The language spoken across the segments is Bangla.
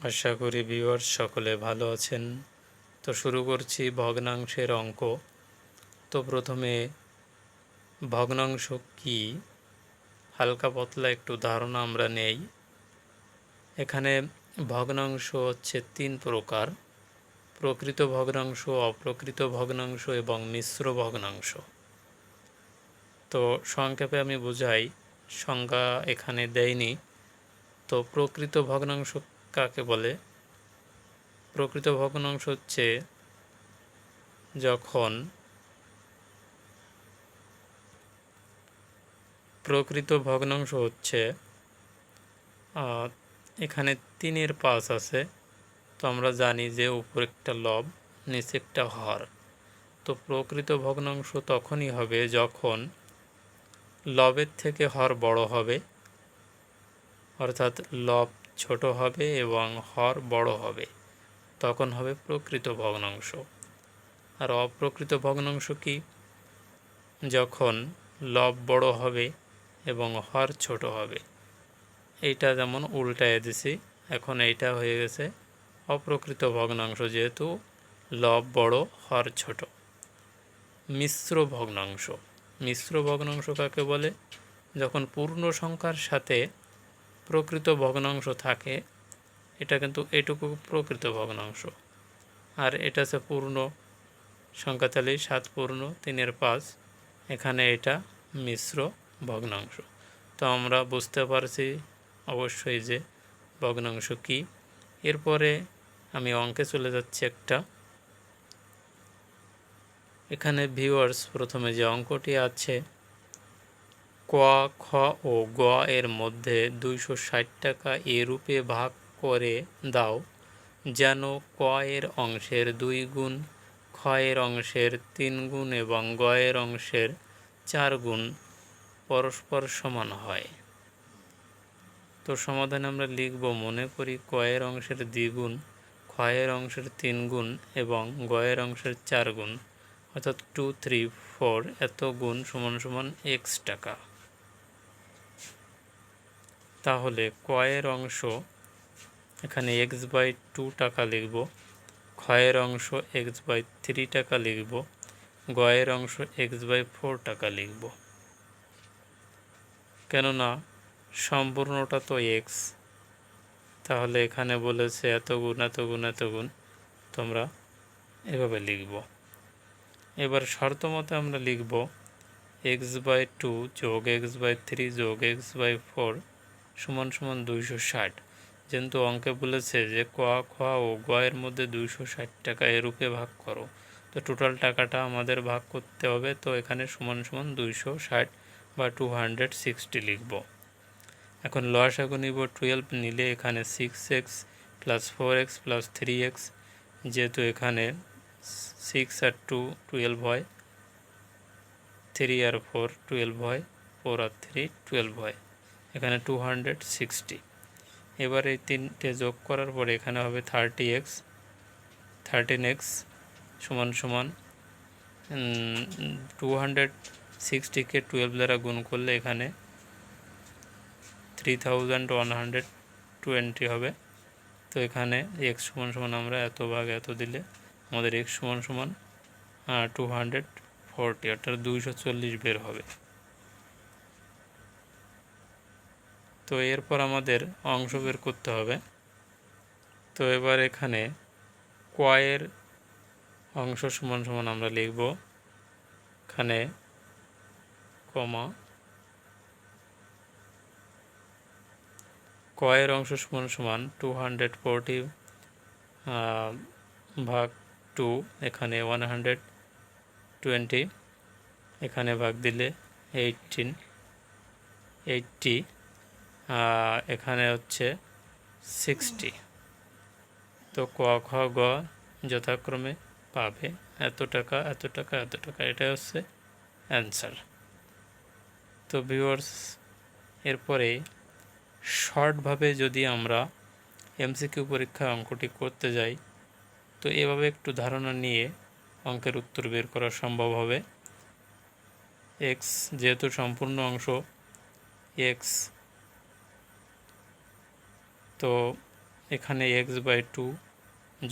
আশা করি ভিউয়ার্স সকলে ভালো আছেন। তো শুরু করছি ভগ্নাংশের অঙ্ক। তো প্রথমে ভগ্নাংশ কি হালকা পাতলা একটু ধারণা আমরা নেই। এখানে ভগ্নাংশ হচ্ছে 3 প্রকার: প্রকৃত ভগ্নাংশ, অপ্রকৃত ভগ্নাংশ এবং মিশ্র ভগ্নাংশ। তো সংক্ষেপে আমি বোঝাই, সংজ্ঞা এখানে দেয়নি। তো প্রকৃত ভগ্নাংশ কাকে বলে? প্রকৃত ভগ্নাংশ হচ্ছে যখন প্রকৃত ভগ্নাংশ হচ্ছে এখানে 3-এর 5 আছে। তো আমরা জানি যে উপরে একটা লব, নিচে একটা হর। তো প্রকৃত ভগ্নাংশ তখনই হবে যখন লবের থেকে হর বড় হবে, অর্থাৎ লব ছোট হবে এবং হর বড় হবে, তখন হবে প্রকৃত ভগ্নাংশ। আর অপ্রকৃত ভগ্নাংশ কি? যখন লব বড় হবে এবং হর ছোট হবে। এইটা যেমন উল্টায় দিছি, এখন এইটা হয়ে গেছে অপ্রকৃত ভগ্নাংশ, যেহেতু লব বড় হর ছোট। মিশ্র ভগ্নাংশ। মিশ্র ভগ্নাংশ কাকে বলে? যখন পূর্ণ সংখ্যার সাথে প্রকৃত ভগ্নাংশ থাকে, এটা কিন্তু এটুকু প্রকৃত ভগ্নাংশ, আর এটা হচ্ছে পূর্ণ সংখ্যা, তাহলে 7 পূর্ণ 3-এর 5, এখানে এটা মিশ্র ভগ্নাংশ। তো আমরা বুঝতে পারছি অবশ্যই যে ভগ্নাংশ কি। এরপরে আমি অঙ্কে চলে যাচ্ছি একটা। এখানে ভিউয়ার্স প্রথমে যে অঙ্কটি আছে, ক, খ ও গ এর মধ্যে 260 টাকা এরূপে ভাগ করে দাও যেন ক এর অংশের 2 গুণ, খ এর অংশের 3 গুণ এবং গ এর অংশের 4 গুণ পরস্পর সমান হয়। তো সমাধানে আমরা লিখব, মনে করি ক এর অংশের দ্বিগুণ, খ এর অংশের 3 গুণ এবং গ এর অংশের 4 গুণ, অর্থাৎ 2, 3, 4 এত গুণ সমান সমান x টাকা। তাহলে ক এর অংশ এখানে x/2 টাকা লিখব, খ এর অংশ x/3 টাকা লিখব, গ এর অংশ x/4 টাকা লিখব। কেননা সম্পূর্ণটা তো x, তাহলে এখানে বলেছে এত গুণ এত গুণ এত গুণ, তোমরা এভাবে লিখব। এবার শর্ত মতে আমরা লিখব x/2 যোগ x/3 যোগ x/4 সমান সমান 260। যেহেতু অঙ্কে বলেছে যে ক, খ ও গ এর মধ্যে 260 টাকা এরূপে ভাগ করো, তো টোটাল টাকাটা আমাদের ভাগ করতে হবে। তো এখানে সমান সমান 260 বা 260 লিখব। এখন লসাগু নিব 12, নিলে এখানে 6x plus 4x plus 3x, যেহেতু এখানে 6 আর 2 12 হয়, 3 আর 4 12 হয়, 4 আর 3 12 হয়, এখানে 260। এবার এই তিনটে যোগ করার পরে এখানে হবে 30x, 13x সমান সমান 260কে 12 দ্বারা গুণ করলে এখানে 3120 হবে। তো এখানে x সমান সমান আমরা এত ভাগ এত দিলে আমাদের x সমান সমান 240, অর্থাৎ 240 বের হবে। তো এরপর আমাদের অংশ বের করতে হবে। তো এবার এখানে ক এর অংশ সমান সমান আমরা লিখব এখানে কমা, ক এর অংশ সমান সমান 240 ভাগ 2, এখানে 120, এখানে ভাগ দিলে 80, এখানে হচ্ছে 60। তো ক, খ, গ যথাক্রমে পাবে এত টাকা এত টাকা এত টাকা, এটাই হচ্ছে অ্যান্সার। তো ভিউয়ার্স, এরপরে শর্টভাবে যদি আমরা এমসিকিউ পরীক্ষায় অঙ্কটি করতে যাই, তো এভাবে একটু ধারণা নিয়ে অঙ্কের উত্তর বের করা সম্ভব হবে। এক্স যেহেতু সম্পূর্ণ অংশ এক্স, তো এখানে x/2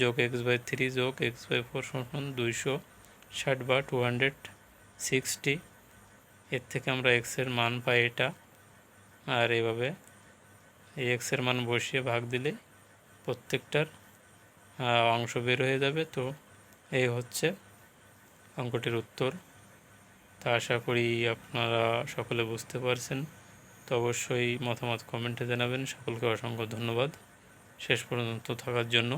যোগ x/3 যোগ x/4 সমান 260 বা 260। এর থেকে আমরা এক্সের মান পাই এটা, আর এভাবে এই এক্সের মান বসিয়ে ভাগ দিলে প্রত্যেকটার অংশ বের হয়ে যাবে। তো এই হচ্ছে অঙ্কটির উত্তর। তা আশা করি আপনারা সকলে বুঝতে পারছেন। তো অবশ্যই মতামত কমেন্টে জানাবেন। সকলকে অসংখ্য ধন্যবাদ শেষ পর্যন্ত থাকার জন্য।